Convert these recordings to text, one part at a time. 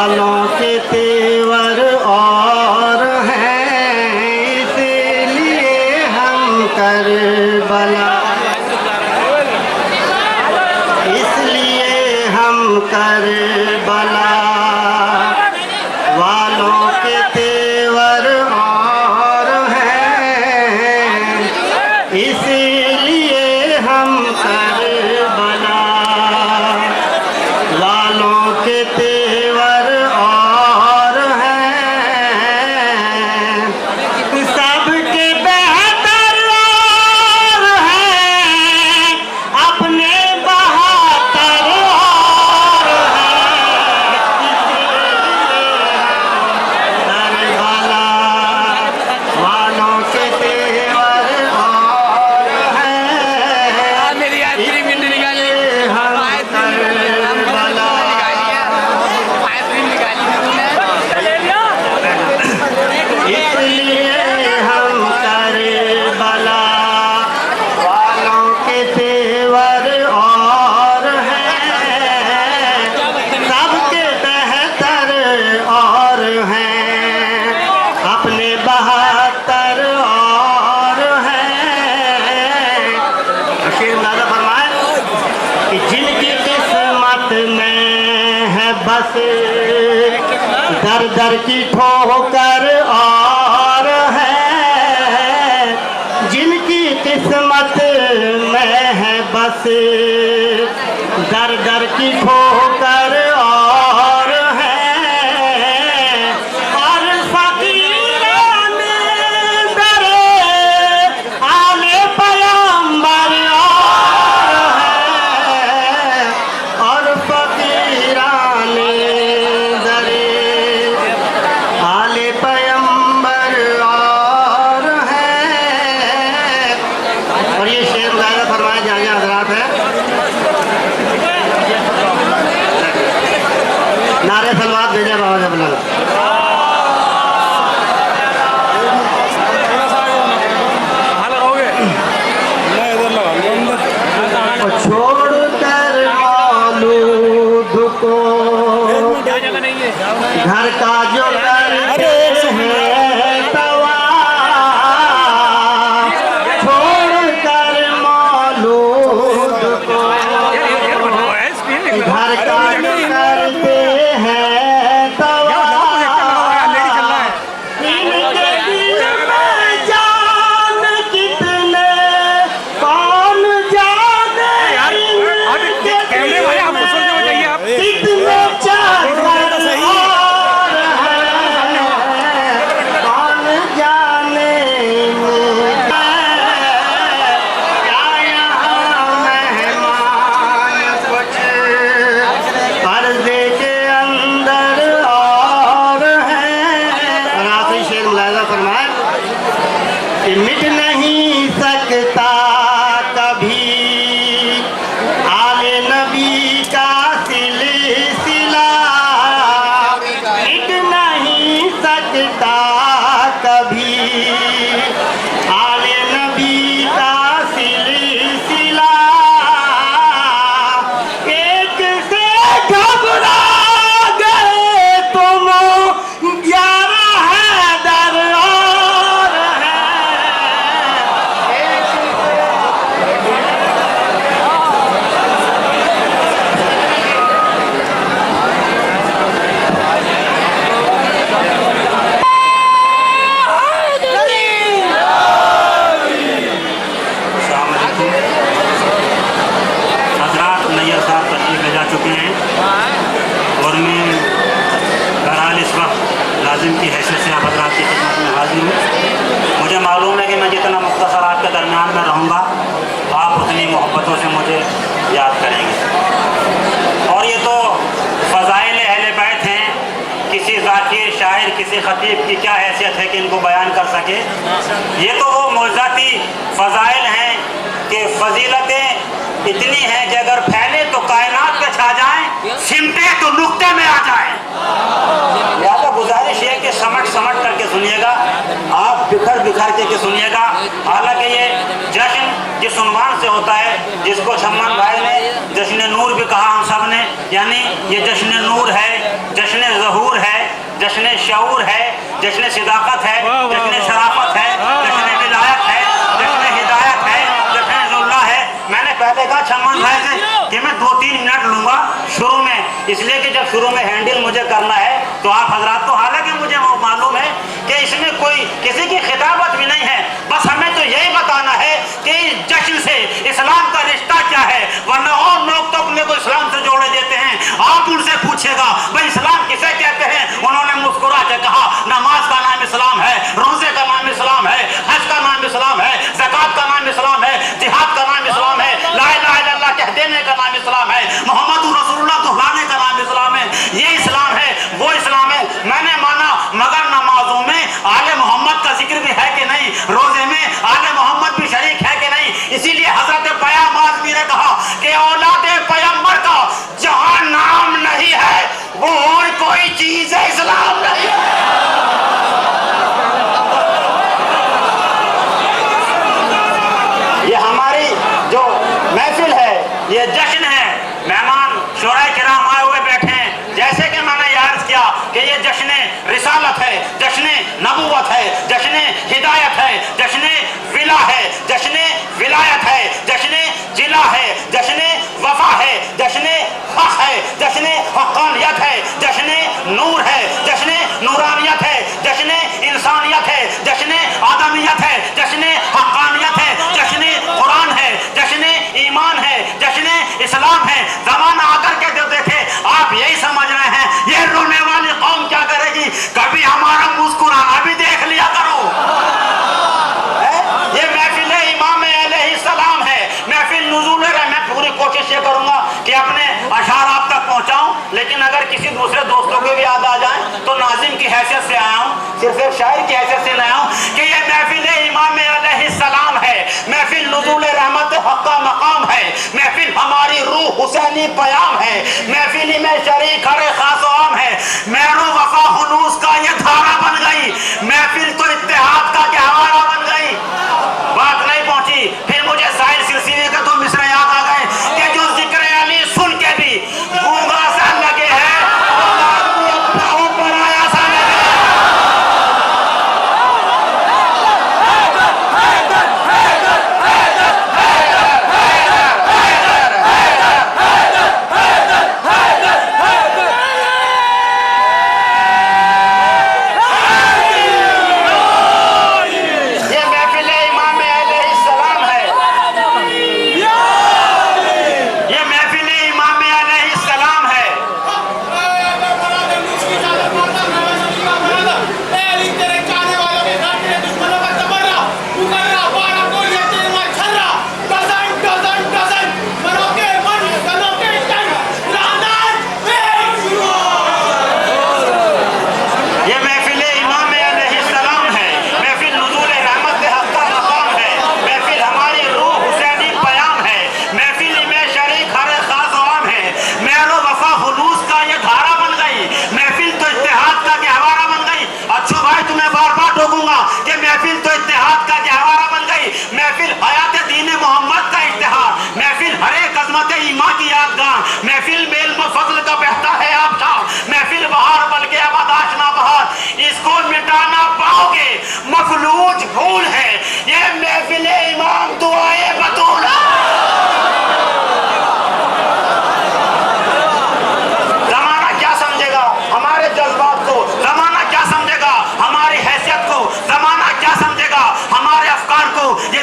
वालों के तेवर और हैं, इसलिए हम करबला, इसलिए हम करबला वालों के तेवर और हैं, इसलिए हम करबला वालों के तेवर और हैं, सबके बेहतर और हैं, अपने बहत्तर और हैं, करबला वालों के तेवर और हैं, मेरी आइसक्रीम निकाली, हम करबला आइसक्रीम निकाली इसलिए हम करबला वालों के तेवर और हैं, सबके बेहतर और हैं, अपने बहत्तर और हैं। शेर नाज़ा फरमाए कि जिनकी किस्मत में है बस दर दर की ठोकर और है, जिनकी किस्मत में है बस दर दर की ठोकर और है, और फकीरान दरे आले पैगंबर और है, और फकीरान दरे आले पैगंबर और हैं। और ये शेर ज़्यादा फरमाए जहाँ जहाँ हज़रात हैं, नारे सलवात भेजे बाबा जब लगा छोड़ कर मौलूद को घर का जो करते हैं तवाफ, छोड़ कर मौलूद को घर का जो करते हैं तवाफ, इनके दिल में जान कितने कौन जाने, इनके दिल में कितने चाकर और हैं, कौन जाने क्या यहाँ मेहमान कुछ पर्दे के अंदर और हैं। और आखिरी शेर मुलाहिजा फरमाए कि मिट नहीं सकता कभी आले नबी का सिलसिला, मिट नहीं सकता कभी आले नबी का सिलसिला, एक से घबरा गए तुम 11 हैदर और हैं, एक हजरात नैयर साहब तशरीफ ले जा चुके हैं और मैं बहरहाल इस वक्त लाजिम की हैसियत से आप हजरात की खिदमत में हाजिर हूँ। मुझे मालूम है कि मैं जितना मुख्तसर आपके दरमियान में रहूँगा आप उतनी मोहब्बतों से मुझे याद करेंगे। और ये तो फ़ज़ाइल अहले बैत हैं, किसी ज़ाकिर शायर किसी ख़तीब की क्या हैसियत है कि इनको बयान कर सके। ये तो वो मौज़ाती फ़ज़ाइल हैं कि फ़जीलतें इतनी हैं कि अगर फैले तो कायनात पे छा जाएं, सिमटे तो नुक्ते में आ जाएं। लिहाजा गुजारिश है कि समट समट करके सुनिएगा, आप बिखर बिखर के सुनिएगा। हालांकि ये जश्न जिस उन्वान से होता है, जिसको शम्मान भाई ने जश्न नूर भी कहा हम सब ने, यानी ये जश्न नूर है, जश्न ज़हूर जश्न शऊर है, जश्न सिदाकत है, जश्न शराफत है, जश्न विलायत है, जश्न हिदायत है, जश्न जुल्ला है। मैंने पहले कहा छमन भाई से कि मैं 2-3 मिनट लूंगा शुरू में, इसलिए कि जब शुरू में हैंडल मुझे करना है तो आप हजरात को, हालांकि मुझे मालूम है कि इसमें कोई किसी की खिताबत भी नहीं है, बस हमें तो यही बताना है कि इस जश्न से इस्लाम का रिश्ता क्या है, वरना और लोग तो अपने को इस्लाम से जोड़े देते हैं। आप उनसे पूछेगा भाई इस्लाम किसे कहते हैं, उन्होंने मुस्कुरा के कहा नमाज का नाम इस्लाम है, रोजे का नाम इस्लाम है, हज का नाम इस्लाम है, ज़कात का नाम इस्लाम है, जिहाद का नाम इस्लाम है, ला इलाहा इल्लल्लाह कह देने का नाम इस्लाम है, मोहम्मद रसूलुल्लाह दोहराने का नाम इस्लाम है। ये इस्लाम है, वो इस्लाम है। मैंने माना मगर नमाजों में आले मोहम्मद का जिक्र भी है कि नहीं, रोजे में आले मोहम्मद भी शरीक है कि नहीं। इसीलिए हजरत पयगंबर आदमी ने कहा कि औलादे पैगंबर का जहां नाम नहीं है वो और कोई चीज है, इस्लाम नहीं है। ये हमारी जो महफिल है, ये जश्न है, मेहमान शोराए किराम आए हुए बैठे हैं। जैसे कि मैंने याद किया कि ये जश्न रिसालत है, जश्न नबूवत है, जश्न हिदायत है, जश्न विला है, जश्न विलायत है, जश्न जिला है, जश्न वफा है, जश्न हक है, जश्न हक्कानियत है, जश्न नूर है, जश्न नूरानियत है, जश्न इंसानियत है, जश्न आदमियत है, जश्न हक्कानियत है, जश्न कुरान है, जश्न ईमान है, जश्न इस्लाम है। जमाना आकर के जो देखे आप यही समझ रहे हैं ये रोने वाली कौम क्या करेगी, कभी हमारा मुस्कुराना भी देख लिया करो। ये महफिल इमाम अलैहिस्सलाम है, महफिल नुज़ूल है। मैं पूरी कोशिश ये करूंगा कि अपने अशार आप तक पहुंचाऊं, लेकिन अगर किसी दूसरे दोस्तों के भी याद आ जाए तो नाजिम की हैसियत से आया हूं, सिर्फ एक शायर की हैसियत से लाया हूं कि ये महफिल इमाम अलैहिस्सलाम है, महफिल नुज़ूल रहमत हक्का मकाम है, महफिल हमारी रूह हुसैनी पयाम है, महफिल में शरीक हर खास आम है, मेरो वफा हुनूस का ये धारा बन गई, महफिल तो इत्तेहाद का गहवारा बन गई। बात नहीं पहुंची, फिर मुझे साहिर सिलसिले के तो मिसरे याद आ गए कि जो जिक्र अली सुन के भी गूंगा सा लगे है और आदमी अपना हो पराया सा लगे। ये महफिल इमाम अलैहिस्सलाम है, ये महफिल इमाम अलैहिस्सलाम है। ये महफिल इमाम अलैहिस्सलाम है, महफिल नुज़ूल रहमत हक्का मकाम है, महफिल हमारी रूह हुसैनी पयाम है, महफिल में शरीक हर खास आम है, मेरो वफा हुलूस का ये धारा बन गई, महफिल तो इत्तेहाद का गहवारा बन गई। अच्छो भाई तुम्हें बार बार टोकूंगा कि महफिल तो इत्तेहाद का गहवारा बन गई, महफिल हयात दीन मोहम्मद का इत्तेहाद, महफिल हर एक अज़मत ईमान की यादगार, महफिल मेल फजल का बहता है आपका, महफिल बहार बन के अबदाश ना बहार, इसको मिटाना पाओगे मफलूज भूल है। ये महफिल इमाम दुआए बतूला। जमाना क्या समझेगा हमारे जज्बात को, जमाना क्या समझेगा हमारी हैसियत को, जमाना क्या समझेगा हमारे अफकार को। ये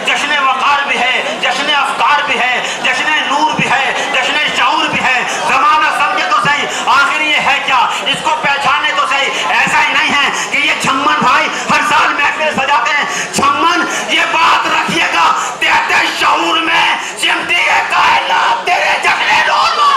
जश्न वकार भी है, जश्न अफकार भी है, जश्न नूर भी है, जश्न शऊर भी है। जमाना समझे तो सही आखिर ये है क्या, इसको पहचाने तो सही। ऐसा ही नहीं है कि ये छम्मन भाई हर साल महफिल सजाते हैं, छम्मन ये बात रखिएगा तेरे शऊर में सिमटी है कायनात तेरे जश्न नूर में।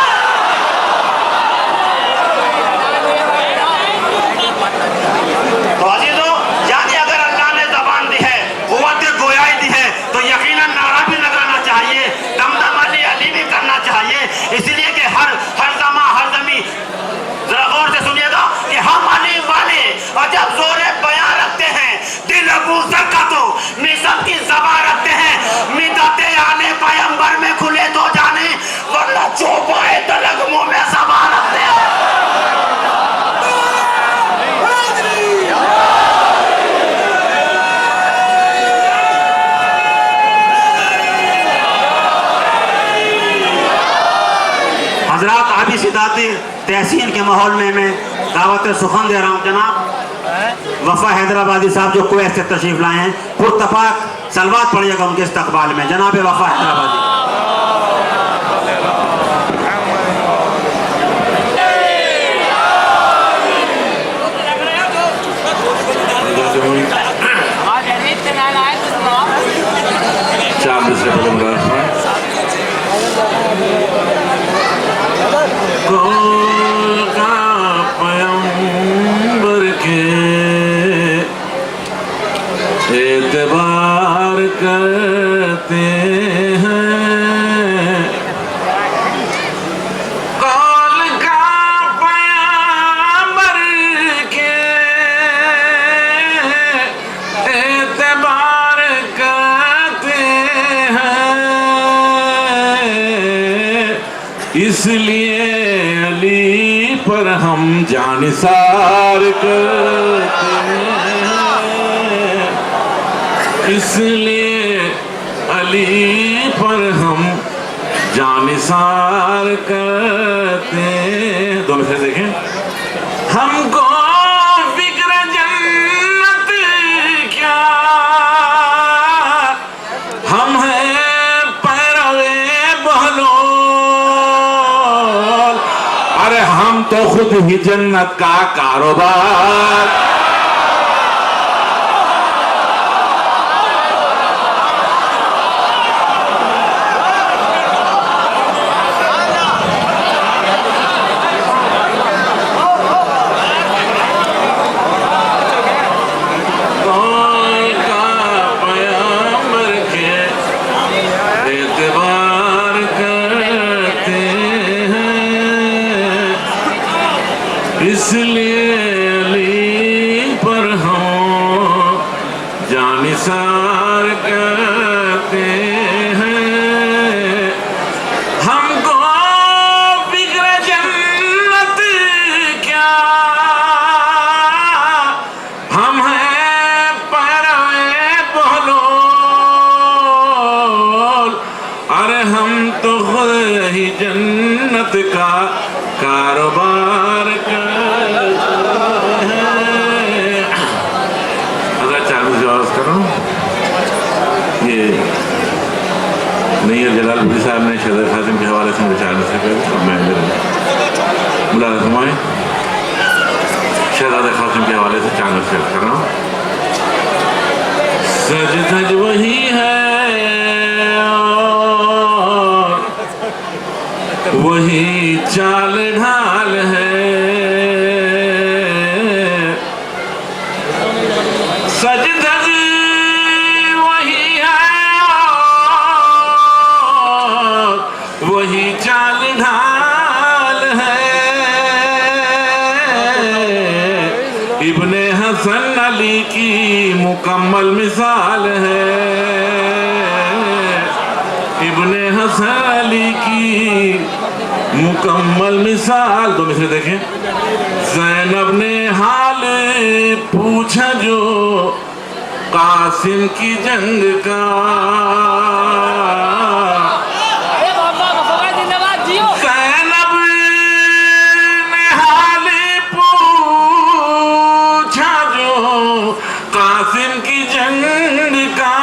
तो अजीजों, यानी अगर अल्लाह ने ज़बान दी है, कुव्वत गोयाई दी है, तो यकीनन नारा भी लगाना चाहिए, दमदम अली भी करना चाहिए। इसलिए कि हर जमा हर जमी, जरा गौर से सुनिएगा, हैदराबादी तहसीन के माहौल में मैं दावत सुखन दे रहा हूँ जनाब वफा हैदराबादी साहब जो कुवैत से तशरीफ लाए हैं, पुरतपाक सलवात पड़िएगा उनके इस्तकबाल में। जनाब वफा हैदराबादी। चार दूसरे कौल का पैगंबर के एतबार करते हैं, कौल का पैगंबर के एतबार करते हैं, इसलिए अली पर हम जानिसार करते हैं, इसलिए अली पर हम जानिसार करते हैं। दोनों से देखें। हमको फिक्र जन्नत क्या, हम हैं पैरवे बहलोल, अरे हम तो खुद ही जन्नत का कारोबार। इसलिए अली पर हम जानिसार करते हैं, हमको फिक्र जन्नत क्या, हम हैं पैरवे बहलोल, अरे हम तो खुद ही जन्नत का कारोबार करते हैं। अगर चालू जवाब करो, ये नैयर जलालपुरी साहब ने शहज़ाद खासिम के हवाले से विचारने से पहले अब मैं बुला रहा शहज़ाद खासिम के हवाले से चांद शेयर कर रहा हूँ। सज धज वही है वही चाल ढाल है, सज धज वही है वही चाल ढाल है, इब्ने हसन अली की मुकम्मल मिसाल है, इब्ने हसन अली की मुकम्मल मिसाल। दोनों से देखें। ज़ैनब ने हाल पूछा जो कासिम की जंग का, ज़ैनब ने हाल पूछा जो कासिम की जंग का,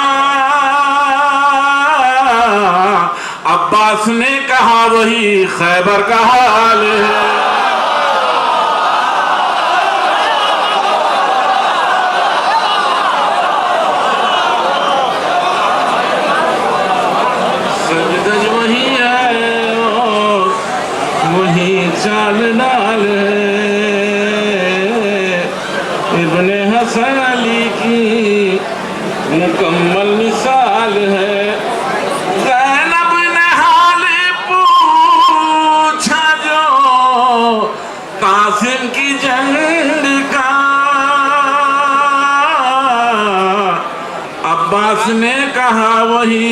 अब्बास ने कहा वही खैबर का हाल है, सजदज वही है वही चाल डाल है, इब्ने हसन अली की मुकम्मल मिसाल है, कासिम की जंग का, अब्बास ने कहा वही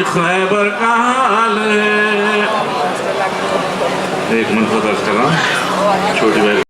खैबर का हाल है। एक मिनट को दर्ज कर रहा हूँ छोटी भाई।